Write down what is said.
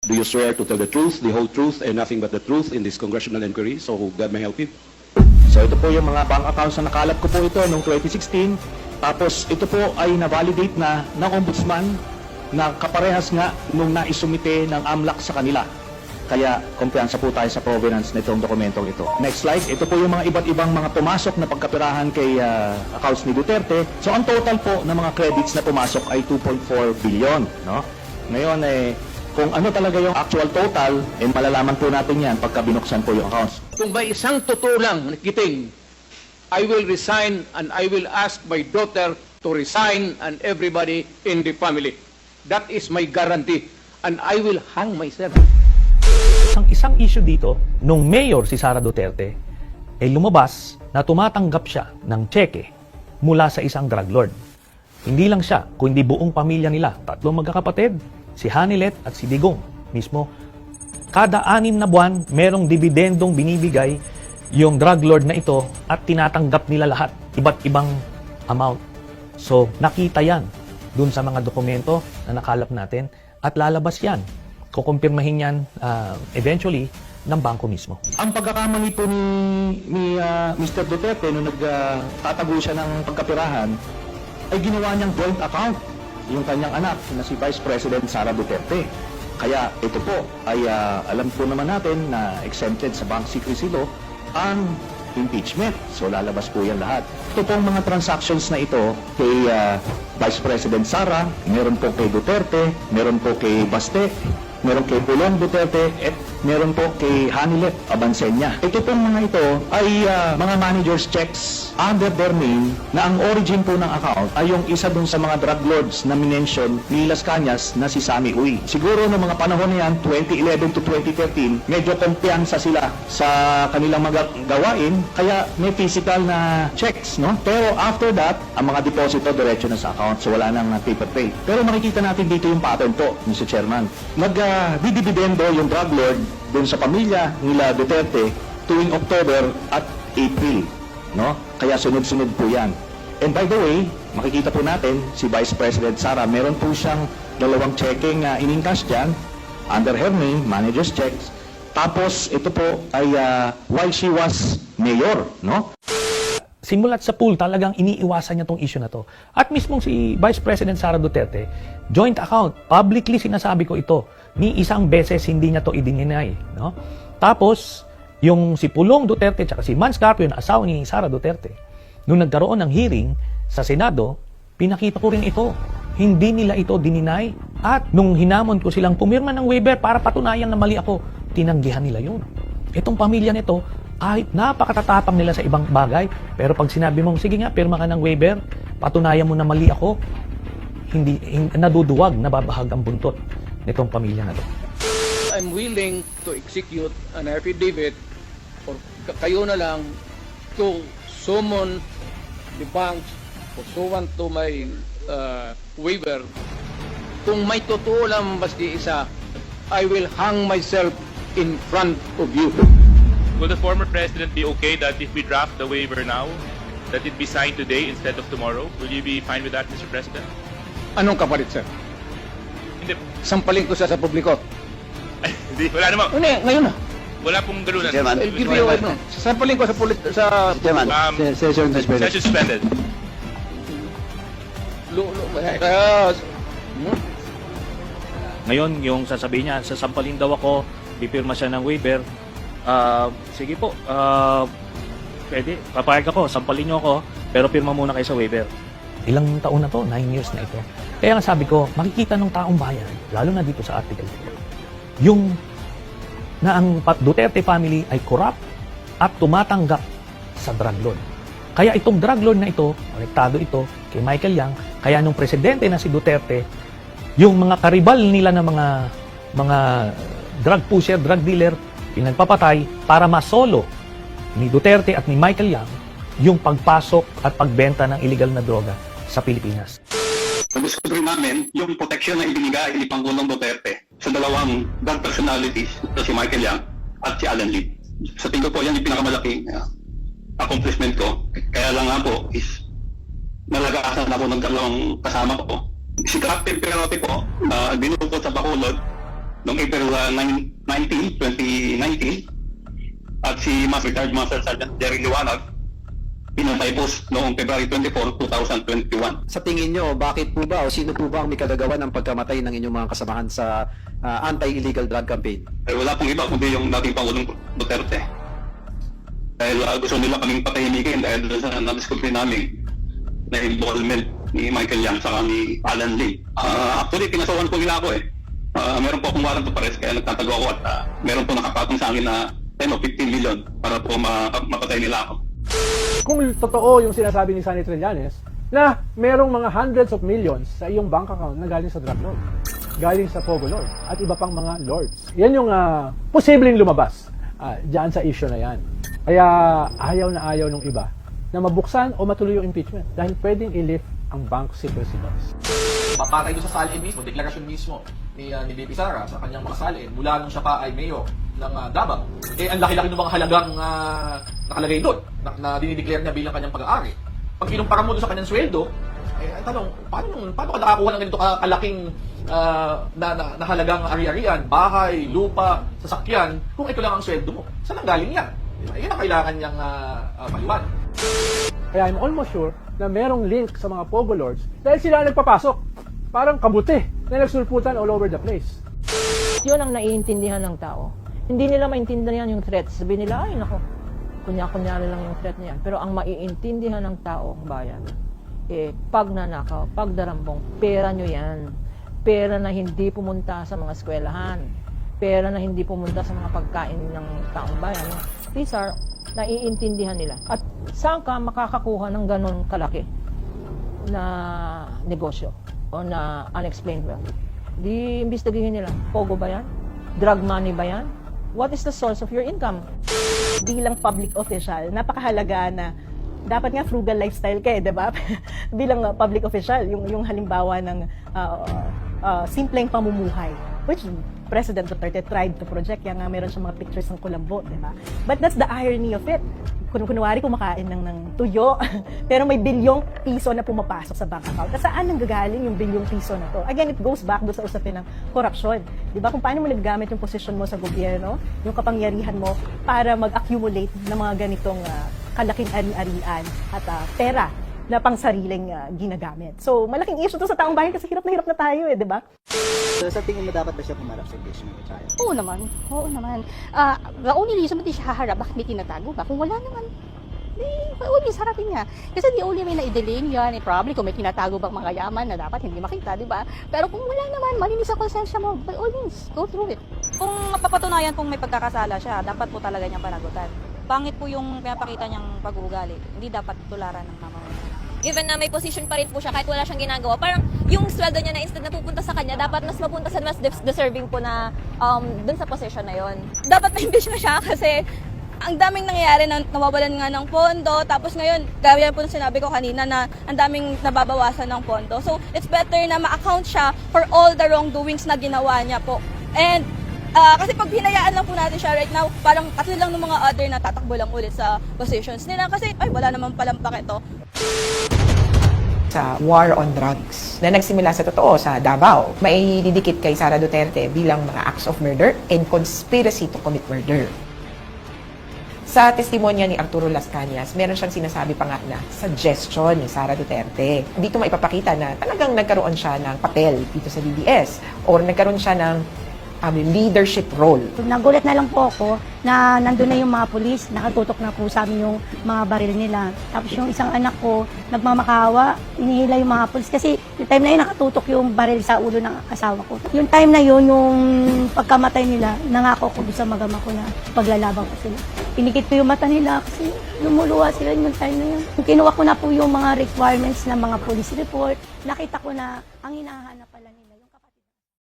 Do you swear to tell the truth, the whole truth, and nothing but the truth in this congressional inquiry? So God may help you. So ito po yung mga bank accounts na nakalap ko po ito noong 2016. Tapos ito po ay na-validate na ng ombudsman na kaparehas nga nung naisumite ng AMLAC sa kanila. Kaya kumpiyansa po tayo sa provenance nitong dokumentong ito. Next slide. Ito po yung mga iba't ibang mga pumasok na pagkapirahan kay accounts ni Duterte. So ang total po ng mga credits na pumasok ay 2.4 billion. No? Ngayon kung ano talaga yung actual total, malalaman po natin yan pagka binuksan po yung accounts. Kung may isang totoo lang nakiting, I will resign and I will ask my daughter to resign and everybody in the family. That is my guarantee. And I will hang myself. Ang isang issue dito, nung mayor si Sara Duterte, ay lumabas na tumatanggap siya ng tseke mula sa isang drug lord. Hindi lang siya, kundi buong pamilya nila, tatlong magkakapatid, si Hanilet at si Digong mismo. Kada 6 na buwan, merong dividendong binibigay yung drug lord na ito at tinatanggap nila lahat, iba't ibang amount. So, nakita yan dun sa mga dokumento na nakalap natin at lalabas yan. Kukumpirmahin yan eventually ng bangko mismo. Ang pagkakamali po ni Mr. Duterte nung nagtatago siya ng pagkapirahan ay ginawa niyang joint account yung kanyang anak na si Vice President Sara Duterte. Kaya ito po ay alam po naman natin na exempted sa bank secrecy law ang impeachment. So lalabas po yan lahat. Ito pong mga transactions na ito kay Vice President Sara, meron po kay Duterte, meron po kay Baste, meron kay Pulong Duterte, at meron po kay Hanilet Abansenya. Ito pong mga ito ay mga manager's checks under their name na ang origin po ng account ay yung isa dun sa mga drug lords na minention ni Las Cañas na si Sammy Uy. Siguro noong mga panahon na yan, 2011 to 2013, medyo kumpiyansa sila sa kanilang mga gawain, kaya may physical na checks, no? Pero after that, ang mga deposito diretso na sa account, so wala nang paper trail. Pero makikita natin dito yung pattern po, Mr. Chairman. Nagdidibidendo yung drug lord dun sa pamilya nila Duterte tuwing October at April, no? Kaya sunod-sunod po yan. And by the way, makikita po natin si Vice President Sara, meron po siyang 2 checking in-encash dyan under her name, manager's checks. Tapos ito po ay while she was mayor, no? Simulat sa pool, talagang iniiwasan niya tong issue na to. At mismong si Vice President Sara Duterte, joint account, publicly sinasabi ko ito, ni isang beses hindi niya to i-deny, no? Tapos, yung si Pulong Duterte at si Mans Carpio, na asawa ni Sara Duterte, nung nagkaroon ng hearing sa Senado, pinakita ko rin ito. Hindi nila ito dininay. At nung hinamon ko silang pumirma ng waiver para patunayan na mali ako, tinanggihan nila yun. Itong pamilya nito, ay napakatatapang nila sa ibang bagay, pero pag sinabi mong, sige nga, pirma ka ng waiver, patunayan mo na mali ako, hindi naduduwag, nababahag ang buntot nitong pamilya na to. I'm willing to execute an affidavit or kayo na lang to summon the banks pursuant to my waiver. Kung may totoo lang basti isa, I will hang myself in front of you. Will the former president be okay that if we draft the waiver now, that it be signed today instead of tomorrow? Will you be fine with that, Mr. President? Anong kapalit, sir? Hindi. Sampalin ko siya sa publiko. Ay, hindi. Wala naman. Ano ngayon na? Wala pong galunan. Chairman. I'll give you a sampalin ko sa Chairman, session suspended. Session suspended. Ngayon, yung sasabihin niya, sasampalin daw ako, pipirma siya ng waiver. Sige po, pwede, papayag ako, sampalin niyo ako, pero pirma muna kayo sa waiver. Ilang taon na to? 9 years na ito. Kaya nga sabi ko, makikita ng taong bayan, lalo na dito sa article 4, yung na ang Duterte family ay corrupt at tumatanggap sa drug lord. Kaya itong drug lord na ito, konektado ito kay Michael Yang, kaya nung presidente na si Duterte, yung mga karibal nila na mga drug pusher, drug dealer, pinagpapatay para masolo ni Duterte at ni Michael Yang yung pagpasok at pagbenta ng illegal na droga sa Pilipinas. Discovery namin yung proteksyon na ibinigay ni Pangulong Duterte sa dalawang drug personalities, ito si Michael Yang at si Alan Lee. Sa tingin ko po, yan yung pinakamalaking accomplishment ko. Kaya lang nga po is nalagasan ako ng dalawang kasama ko. Si Captain Perote po, binukod sa Bacolod noong April 19, 2019, at si Retired Master Sergeant Jerry Liwanag, pinataypos noong February 24, 2021. Sa tingin nyo, bakit po ba o sino po ba ang may kagagawan ng pagkamatay ng inyong mga kasamahan sa anti-illegal drug campaign? Wala pong iba kundi yung dating Pangulong Duterte. Dahil gusto nila kaming patahimikin dahil doon sa na-discovery namin na involvement ni Michael Yang sa ni Alan Lim. Actually, pinasawan po nila ako eh. Meron po akong warrant of arrest kaya nagtatago ako at meron po nakapatong sa akin na 10 o 15 million para po mapatay nila ako. Kung totoo yung sinasabi ni Sonny Trillanes na merong mga hundreds of millions sa iyong bank account na galing sa drug lord, galing sa Pogo Lord, at iba pang mga lords. Yan yung posibleng lumabas dyan sa issue na yan. Kaya ayaw na ayaw ng iba na mabuksan o matuloy yung impeachment dahil pwedeng i-lift ang bank secrecy laws. Papatay doon sa salin mismo, deklarasyon mismo ni BP Sara sa kanyang mga salin mula nung siya pa ay mayor ng Davao. Ang laki-laki ng mga halagang nakalagay doon na dinideclare niya bilang kanyang pag-aari. Pag kinumpara mo doon sa kanyang sweldo, ang tanong, paano ka nakakuha ng ganito kalaking na halagang ari-arian, bahay, lupa, sasakyan, kung ito lang ang sweldo mo? Saan ang galing yan? Yan ang kailangan niyang paliwan. Kaya I'm almost sure na merong link sa mga Pogo Lords dahil sila ang nagpapasok. Parang kabuti na nagsulputan all over the place. Yun ang naiintindihan ng tao. Hindi nila maintindihan yung threat. Sabihin nila, ay nako, kunya-kunyari lang yung threat na yan. Pero ang maiintindihan ng tao, ang bayan, pag nanakaw, pag darambong, pera nyo yan. Pera na hindi pumunta sa mga eskwelahan. Pera na hindi pumunta sa mga pagkain ng taong bayan. These are naiintindihan nila. At saan ka makakakuha ng ganon kalaki na negosyo o na unexplained wealth? Di imbestigahin nila. Pogo ba yan? Drug money ba yan? What is the source of your income? Bilang public official, napakahalaga na dapat nga frugal lifestyle ka di ba? Bilang public official, yung halimbawa ng simpleng pamumuhay, which President Duterte tried to project, kaya nga meron siyang mga pictures ng Colombo, di ba? But that's the irony of it. Kunwari kumakain ng tuyo, pero may bilyong piso na pumapasok sa bank account. At saan nanggagaling yung bilyong piso na to? Again, it goes back doon sa usapin ng korupsyon. Di ba? Kung paano mo naggamit yung posisyon mo sa gobyerno, yung kapangyarihan mo para mag-accumulate ng mga ganitong kalaking ari-arian at pera na pang sariling ginagamit. So, malaking issue to sa taong bayan kasi hirap na tayo di ba? So, sa tingin mo dapat ba siya pumarap sa impeachment? Oo naman. The only reason ba't siya haharap, bakit may tinatago ba? Kung wala naman, always harapin niya. Kasi the only way na i-delay niya, probably kung may tinatago bang mga yaman na dapat hindi makita, di ba? Pero kung wala naman, malinis ang konsensya mo, by all means, go through it. Kung mapapatunayan pong may pagkakasala siya, dapat po talaga niyang panagutan. Pangit po yung pinapakita niyang pag-uugali. Hindi dapat tularan ng mamamayan. Even na may position pa rin po siya kahit wala siyang ginagawa, parang yung sweldo niya na instead na pupunta sa kanya, dapat mas mapunta sa mas deserving po na dun sa position na yon. Dapat na-impeach na siya kasi ang daming nangyayari na nawawalan nga ng pondo. Tapos ngayon, gaya po sinabi ko kanina na ang daming nababawasan ng pondo. So, it's better na ma-account siya for all the wrongdoings na ginawa niya po. And kasi pag hinayaan lang po natin siya right now, parang kasi lang ng mga other na tatakbo lang ulit sa positions nila. Kasi, ay, wala naman palang pakito. Sa war on drugs na nagsimula sa totoo sa Davao, may didikit kay Sara Duterte bilang mga acts of murder and conspiracy to commit murder. Sa testimonya ni Arturo Las Cañas, meron siyang sinasabi pa nga na suggestion ni Sara Duterte. Dito maipapakita na talagang nagkaroon siya ng papel dito sa DDS or nagkaroon siya ng leadership role. Nagulat na lang po ako na nandun na yung mga pulis, nakatutok na po sa amin yung mga baril nila. Tapos yung isang anak ko, nagmamakawa, inihila yung mga pulis. Kasi yung time na yun, nakatutok yung baril sa ulo ng asawa ko. Yung time na yun, yung pagkamatay nila, nangako ko sa magama ko na paglalaban ko sila. Pinikit ko yung mata nila kasi lumuluwa sila yung time na yun. Kinuha ko na po yung mga requirements ng mga police report. Nakita ko na ang hinahanap pala nila.